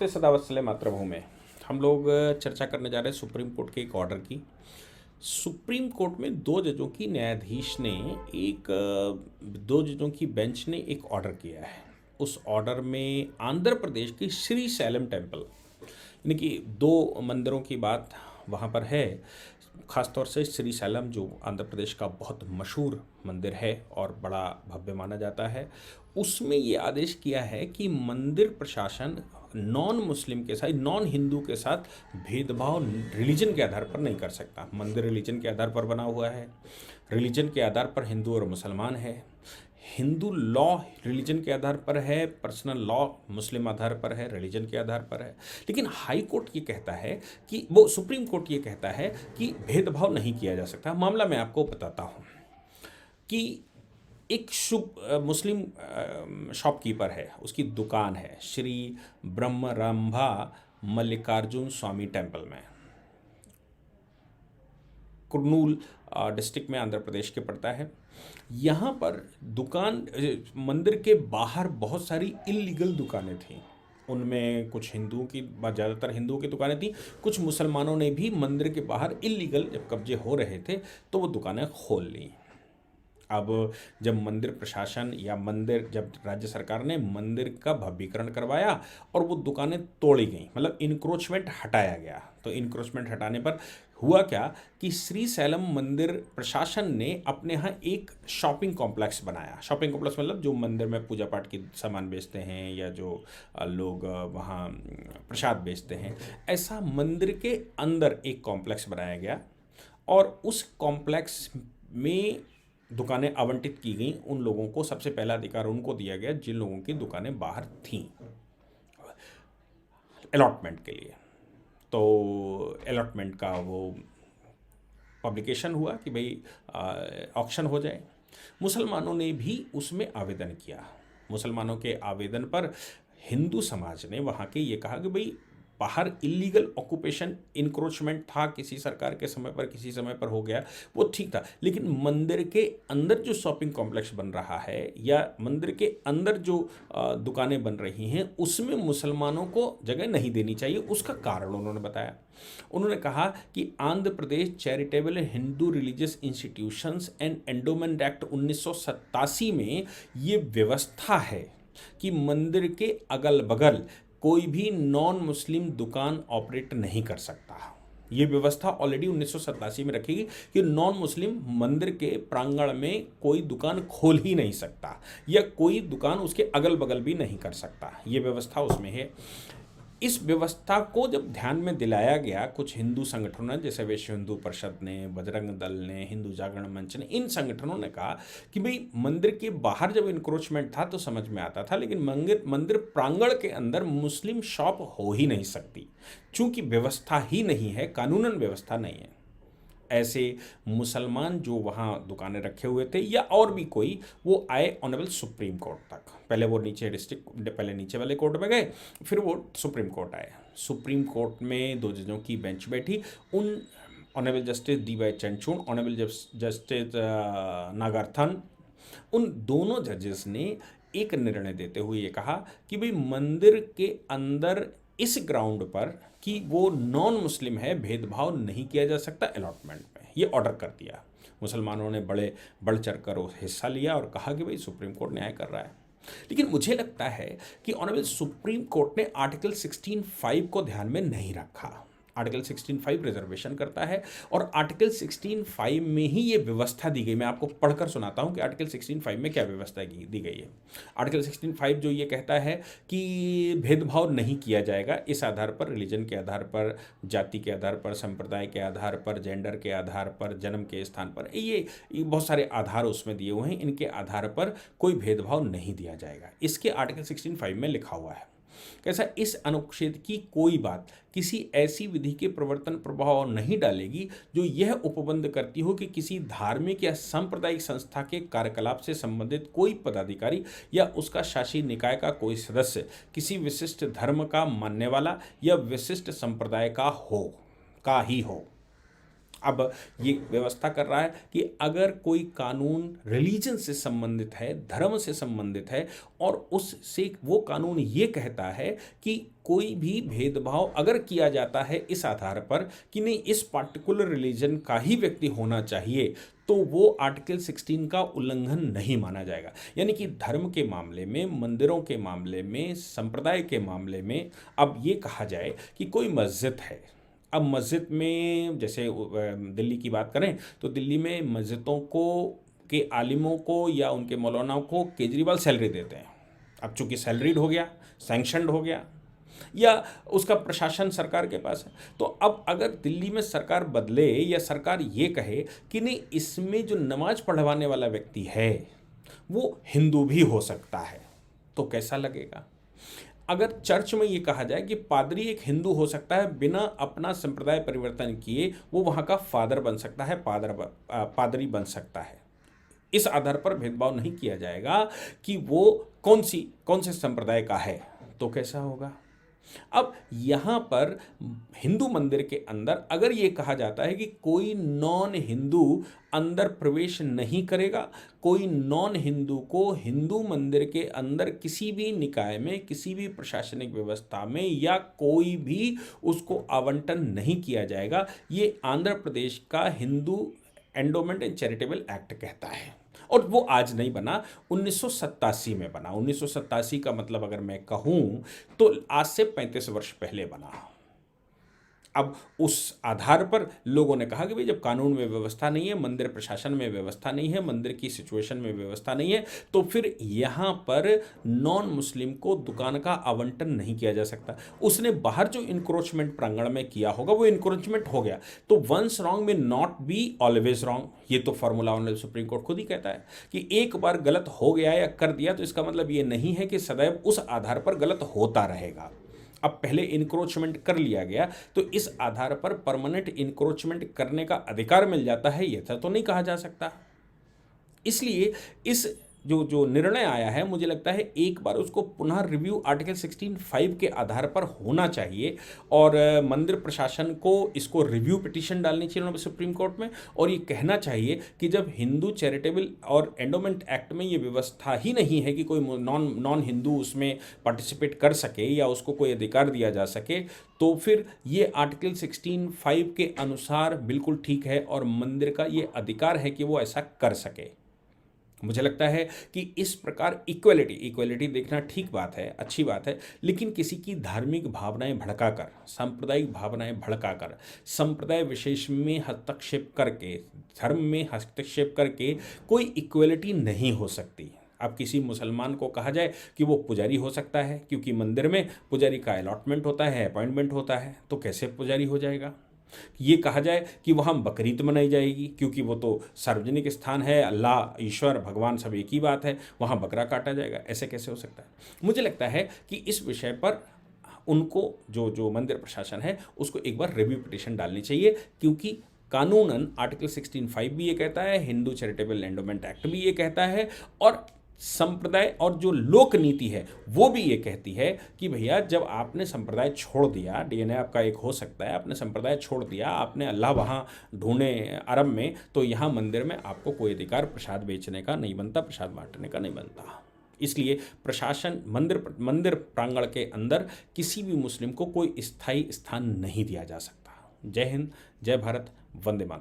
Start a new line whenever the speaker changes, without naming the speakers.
नमस्ते सदा वत्सले मातृभूमि। हम लोग चर्चा करने जा रहे हैं सुप्रीम कोर्ट के एक ऑर्डर की। सुप्रीम कोर्ट में दो जजों की न्यायाधीश ने एक दो जजों की बेंच ने एक ऑर्डर किया है। उस ऑर्डर में आंध्र प्रदेश की श्री सैलम टेम्पल, यानी कि दो मंदिरों की बात वहाँ पर है। ख़ासतौर से श्री सैलम जो आंध्र प्रदेश का बहुत मशहूर मंदिर है और बड़ा भव्य माना जाता है, उसमें ये आदेश किया है कि मंदिर प्रशासन नॉन मुस्लिम के साथ, नॉन हिंदू के साथ भेदभाव रिलीजन के आधार पर नहीं कर सकता। मंदिर रिलीजन के आधार पर बना हुआ है, रिलीजन के आधार पर हिंदू और मुसलमान है, हिंदू लॉ रिलीजन के आधार पर है, पर्सनल लॉ मुस्लिम आधार पर है, रिलीजन के आधार पर है। लेकिन हाई कोर्ट ये कहता है कि वो सुप्रीम कोर्ट ये कहता है कि भेदभाव नहीं किया जा सकता। मामला मैं आपको बताता हूँ कि एक शुभ मुस्लिम शॉपकीपर है, उसकी दुकान है श्री ब्रह्मरंभा मल्लिकार्जुन स्वामी टेम्पल में, कुर्नूल डिस्ट्रिक्ट में आंध्र प्रदेश के पड़ता है। यहाँ पर दुकान मंदिर के बाहर बहुत सारी इल्लीगल दुकानें थीं। उनमें कुछ हिंदुओं की, ज़्यादातर हिंदुओं की दुकानें थीं। कुछ मुसलमानों ने भी मंदिर के बाहर इल्लीगल जब कब्जे हो रहे थे तो वो दुकानें खोल लीं। अब जब मंदिर प्रशासन या मंदिर, जब राज्य सरकार ने मंदिर का भव्यीकरण करवाया और वो दुकानें तोड़ी गई, मतलब इंक्रोचमेंट हटाया गया, तो इंक्रोचमेंट हटाने पर हुआ क्या कि श्री सैलम मंदिर प्रशासन ने अपने यहाँ एक शॉपिंग कॉम्प्लेक्स बनाया। शॉपिंग कॉम्प्लेक्स मतलब जो मंदिर में पूजा पाठ की सामान बेचते हैं या जो लोग वहाँ प्रसाद बेचते हैं, ऐसा मंदिर के अंदर एक कॉम्प्लेक्स बनाया गया और उस कॉम्प्लेक्स में दुकानें आवंटित की गई। उन लोगों को सबसे पहला अधिकार उनको दिया गया जिन लोगों की दुकानें बाहर थीं अलॉटमेंट के लिए। तो अलॉटमेंट का वो पब्लिकेशन हुआ कि भाई ऑक्शन हो जाए। मुसलमानों ने भी उसमें आवेदन किया। मुसलमानों के आवेदन पर हिंदू समाज ने वहाँ के ये कहा कि भाई बाहर इलीगल ऑक्यूपेशन, इंक्रोचमेंट था, किसी सरकार के समय पर, किसी समय पर हो गया, वो ठीक था, लेकिन मंदिर के अंदर जो शॉपिंग कॉम्प्लेक्स बन रहा है या मंदिर के अंदर जो दुकानें बन रही हैं उसमें मुसलमानों को जगह नहीं देनी चाहिए। उसका कारण उन्होंने बताया। उन्होंने कहा कि Andhra Pradesh charitable Hindu religious institutions and endowment act 1987 में ये व्यवस्था है कि मंदिर के अगल बगल कोई भी नॉन मुस्लिम दुकान ऑपरेट नहीं कर सकता। ये व्यवस्था ऑलरेडी 1987 में रखेगी कि नॉन मुस्लिम मंदिर के प्रांगण में कोई दुकान खोल ही नहीं सकता या कोई दुकान उसके अगल बगल भी नहीं कर सकता। ये व्यवस्था उसमें है। इस व्यवस्था को जब ध्यान में दिलाया गया कुछ हिंदू संगठनों ने, जैसे विश्व हिंदू परिषद ने, बजरंग दल ने, हिंदू जागरण मंच ने, इन संगठनों ने कहा कि भाई मंदिर के बाहर जब इंक्रोचमेंट था तो समझ में आता था, लेकिन मंदिर प्रांगण के अंदर मुस्लिम शॉप हो ही नहीं सकती, चूंकि व्यवस्था ही नहीं है, कानूनन व्यवस्था नहीं है। ऐसे मुसलमान जो वहाँ दुकानें रखे हुए थे या और भी कोई, वो आए ऑनरेबल सुप्रीम कोर्ट तक। पहले वो पहले नीचे वाले कोर्ट में गए, फिर वो सुप्रीम कोर्ट आए। सुप्रीम कोर्ट में दो जजों की बेंच बैठी। उन honourable justice D Y Chandrachud, honourable justice Nagarathna, उन दोनों जजेस ने एक निर्णय देते हुए ये कहा कि भाई मंदिर के अंदर इस ग्राउंड पर कि वो नॉन मुस्लिम है, भेदभाव नहीं किया जा सकता अलॉटमेंट में। ये ऑर्डर कर दिया। मुसलमानों ने बढ़ चढ़ कर हिस्सा लिया और कहा कि भाई सुप्रीम कोर्ट न्याय कर रहा है। लेकिन मुझे लगता है कि ऑनरेबल सुप्रीम कोर्ट ने आर्टिकल 16(5) को ध्यान में नहीं रखा। आर्टिकल 16(5) रिजर्वेशन करता है और आर्टिकल 16(5) में ही ये व्यवस्था दी गई। मैं आपको पढ़कर सुनाता हूँ कि आर्टिकल 16(5) में क्या व्यवस्था दी गई है। आर्टिकल 16(5) जो ये कहता है कि भेदभाव नहीं किया जाएगा इस आधार पर, रिलीजन के आधार पर, जाति के आधार पर, संप्रदाय के आधार पर, जेंडर के आधार पर, जन्म के स्थान पर, ये बहुत सारे आधार उसमें दिए हुए हैं। इनके आधार पर कोई भेदभाव नहीं दिया जाएगा, इसके आर्टिकल 16(5) में लिखा हुआ है। कैसा, इस अनुच्छेद की कोई बात किसी ऐसी विधि के प्रवर्तन प्रभाव नहीं डालेगी जो यह उपबंध करती हो कि किसी धार्मिक या सांप्रदायिक संस्था के कार्यकलाप से संबंधित कोई पदाधिकारी या उसका शासी निकाय का कोई सदस्य किसी विशिष्ट धर्म का मानने वाला या विशिष्ट संप्रदाय का ही हो। अब ये व्यवस्था कर रहा है कि अगर कोई कानून रिलीजन से संबंधित है, धर्म से संबंधित है, और उससे वो कानून ये कहता है कि कोई भी भेदभाव अगर किया जाता है इस आधार पर कि नहीं इस पार्टिकुलर रिलीजन का ही व्यक्ति होना चाहिए, तो वो आर्टिकल 16 का उल्लंघन नहीं माना जाएगा। यानी कि धर्म के मामले में, मंदिरों के मामले में, संप्रदाय के मामले में अब ये कहा जाए कि कोई मस्जिद है, अब मस्जिद में जैसे दिल्ली की बात करें तो दिल्ली में मस्जिदों को के आलिमों को या उनके मौलानाओं को केजरीवाल सैलरी देते हैं। अब चूंकि सैलरीड हो गया, सैंक्शनड हो गया, या उसका प्रशासन सरकार के पास है, तो अब अगर दिल्ली में सरकार बदले या सरकार ये कहे कि नहीं इसमें जो नमाज पढ़वाने वाला व्यक्ति है वो हिंदू भी हो सकता है, तो कैसा लगेगा? अगर चर्च में ये कहा जाए कि पादरी एक हिंदू हो सकता है, बिना अपना संप्रदाय परिवर्तन किए वो वहाँ का फादर बन सकता है, पादरी बन सकता है, इस आधार पर भेदभाव नहीं किया जाएगा कि वो कौन से संप्रदाय का है, तो कैसा होगा? अब यहाँ पर हिंदू मंदिर के अंदर अगर ये कहा जाता है कि कोई नॉन हिंदू अंदर प्रवेश नहीं करेगा, कोई नॉन हिंदू को हिंदू मंदिर के अंदर किसी भी निकाय में, किसी भी प्रशासनिक व्यवस्था में या कोई भी उसको आवंटन नहीं किया जाएगा, ये आंध्र प्रदेश का Hindu endowment and charitable act कहता है। और वो आज नहीं बना, 1987 में बना। 1987 का मतलब अगर मैं कहूँ तो आज से 35 वर्ष पहले बना। अब उस आधार पर लोगों ने कहा कि भाई जब कानून में व्यवस्था नहीं है, मंदिर प्रशासन में व्यवस्था नहीं है, मंदिर की सिचुएशन में व्यवस्था नहीं है, तो फिर यहाँ पर नॉन मुस्लिम को दुकान का आवंटन नहीं किया जा सकता। उसने बाहर जो इंक्रोचमेंट प्रांगण में किया होगा वो इंक्रोचमेंट हो गया, तो वंस रॉन्ग में नॉट बी ऑलवेज रॉन्ग, ये तो फॉर्मूला ऑनरेबल सुप्रीम कोर्ट खुद ही कहता है कि एक बार गलत हो गया या कर दिया तो इसका मतलब ये नहीं है कि सदैव उस आधार पर गलत होता रहेगा। अब पहले इंक्रोचमेंट कर लिया गया तो इस आधार पर परमानेंट इंक्रोचमेंट करने का अधिकार मिल जाता है, ये तो नहीं कहा जा सकता। इसलिए इस जो निर्णय आया है, मुझे लगता है एक बार उसको पुनः रिव्यू आर्टिकल 16(5) के आधार पर होना चाहिए, और मंदिर प्रशासन को इसको रिव्यू पिटीशन डालनी चाहिए सुप्रीम कोर्ट में, और ये कहना चाहिए कि जब हिंदू चैरिटेबल और एंडोमेंट एक्ट में ये व्यवस्था ही नहीं है कि कोई नॉन हिंदू उसमें पार्टिसिपेट कर सके या उसको कोई अधिकार दिया जा सके, तो फिर ये आर्टिकल 16(5) के अनुसार बिल्कुल ठीक है और मंदिर का ये अधिकार है कि वो ऐसा कर सके। मुझे लगता है कि इस प्रकार इक्वलिटी देखना ठीक बात है, अच्छी बात है, लेकिन किसी की धार्मिक भावनाएं भड़काकर, सांप्रदायिक भावनाएं भड़काकर, संप्रदाय विशेष में हस्तक्षेप करके, धर्म में हस्तक्षेप करके कोई इक्वलिटी नहीं हो सकती। अब किसी मुसलमान को कहा जाए कि वो पुजारी हो सकता है क्योंकि मंदिर में पुजारी का अलॉटमेंट होता है, अपॉइंटमेंट होता है, तो कैसे पुजारी हो जाएगा? ये कहा जाए कि वहाँ बकरीद मनाई जाएगी क्योंकि वो तो सार्वजनिक स्थान है, अल्लाह, ईश्वर, भगवान सब एक ही बात है, वहाँ बकरा काटा जाएगा, ऐसे कैसे हो सकता है? मुझे लगता है कि इस विषय पर उनको जो मंदिर प्रशासन है उसको एक बार रिव्यू पिटीशन डालनी चाहिए, क्योंकि कानूनन आर्टिकल 16(5) भी ये कहता है, हिंदू चैरिटेबल एंडोमेंट एक्ट भी ये कहता है, और संप्रदाय और जो लोक नीति है वो भी ये कहती है कि भैया जब आपने संप्रदाय छोड़ दिया, डीएनए आपका एक हो सकता है, आपने संप्रदाय छोड़ दिया, आपने अल्लाह वहाँ ढूंढे अरब में, तो यहाँ मंदिर में आपको कोई अधिकार प्रसाद बेचने का नहीं बनता, प्रसाद बांटने का नहीं बनता। इसलिए प्रशासन मंदिर प्रांगण के अंदर किसी भी मुस्लिम को कोई स्थायी स्थान नहीं दिया जा सकता। जय हिंद, जय भारत, वंदे मातरम।